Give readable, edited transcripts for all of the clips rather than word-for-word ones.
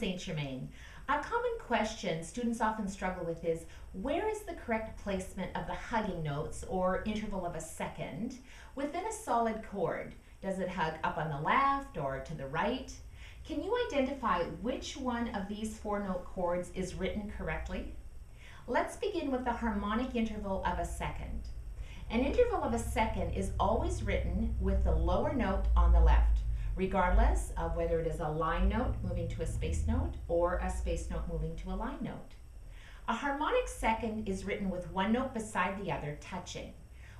St. Germain. A common question students often struggle with is, where is the correct placement of the hugging notes, or interval of a second, within a solid chord? Does it hug up on the left or to the right? Can you identify which one of these 4-note chords is written correctly? Let's begin with the harmonic interval of a second. An interval of a second is always written with the lower note on the left, regardless of whether it is a line note moving to a space note or a space note moving to a line note. A harmonic second is written with one note beside the other touching.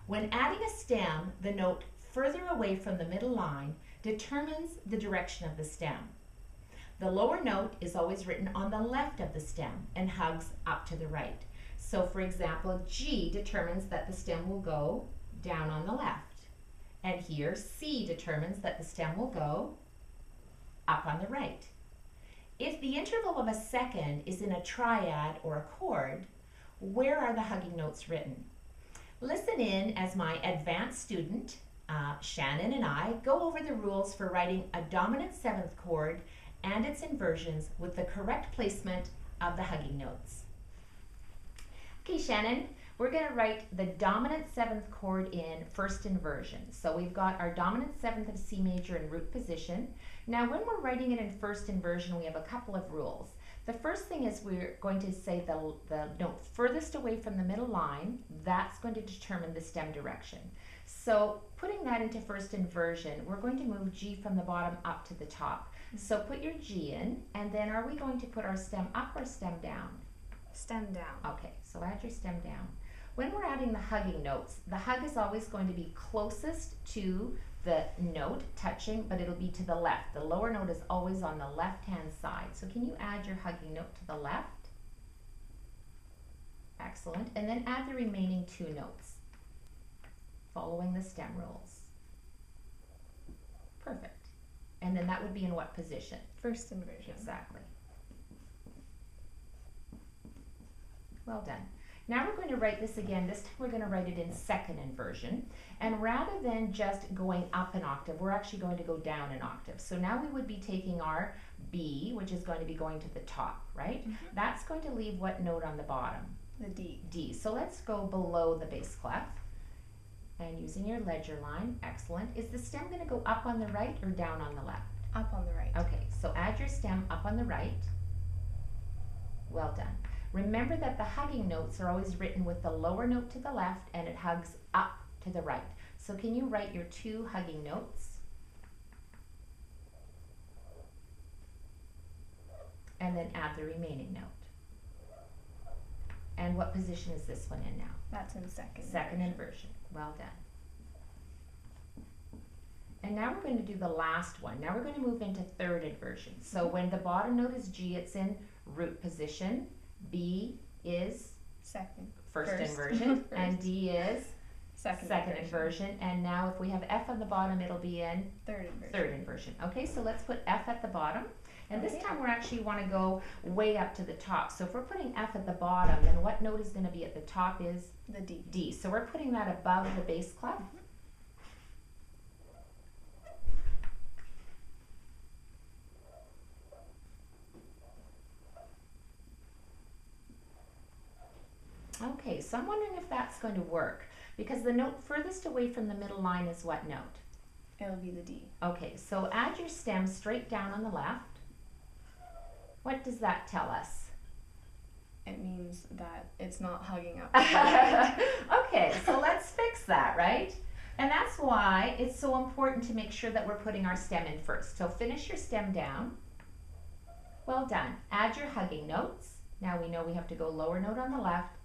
When adding a stem, the note further away from the middle line determines the direction of the stem. The lower note is always written on the left of the stem and hugs up to the right. So for example, G determines that the stem will go down on the left. And here, C determines that the stem will go up on the right. If the interval of a second is in a triad or a chord, where are the hugging notes written? Listen in as my advanced student, Shannon, and I go over the rules for writing a dominant 7th chord and its inversions with the correct placement of the hugging notes. Okay, Shannon, we're going to write the dominant 7th chord in first inversion. So we've got our dominant 7th of C major in root position. Now when we're writing it in first inversion, we have a couple of rules. The first thing is we're going to say the note furthest away from the middle line, that's going to determine the stem direction. So putting that into first inversion, we're going to move G from the bottom up to the top. So put your G in, and then are we going to put our stem up or stem down? Stem down. Okay, so add your stem down. When we're adding the hugging notes, the hug is always going to be closest to the note touching, but it'll be to the left. The lower note is always on the left-hand side. So can you add your hugging note to the left? Excellent. And then add the remaining 2 notes, following the stem rules. Perfect. And then that would be in what position? First inversion. Exactly. Well done. Now we're going to write this again. This time we're going to write it in second inversion. And rather than just going up an octave, we're actually going to go down an octave. So now we would be taking our B, which is going to be going to the top, right? Mm-hmm. That's going to leave what note on the bottom? The D. D. So let's go below the bass clef. And using your ledger line, excellent. Is the stem going to go up on the right or down on the left? Up on the right. Okay, so add your stem up on the right. Well done. Remember that the hugging notes are always written with the lower note to the left and it hugs up to the right. So can you write your 2 hugging notes? And then add the remaining note. And what position is this one in now? That's in second. Second inversion. Well done. And now we're going to do the last one. Now we're going to move into third inversion. So when the bottom note is G, it's in root position. B is first inversion, and D is second inversion. And now if we have F on the bottom, it'll be in third inversion. Okay, so let's put F at the bottom. And this time we actually want to go way up to the top. So if we're putting F at the bottom, then what note is going to be at the top is? The D. D. So we're putting that above the bass clef. Okay, so I'm wondering if that's going to work, because the note furthest away from the middle line is what note? It'll be the D. Okay, so add your stem straight down on the left. What does that tell us? It means that it's not hugging up. Okay, so let's fix that, right? And that's why it's so important to make sure that we're putting our stem in first. So finish your stem down. Well done. Add your hugging notes. Now we know we have to go lower note on the left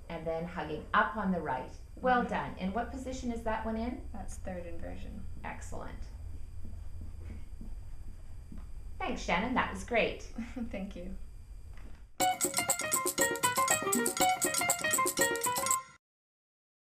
and then hugging up on the right. Well done. And what position is that one in? That's third inversion. Excellent. Thanks, Shannon. That was great. Thank you.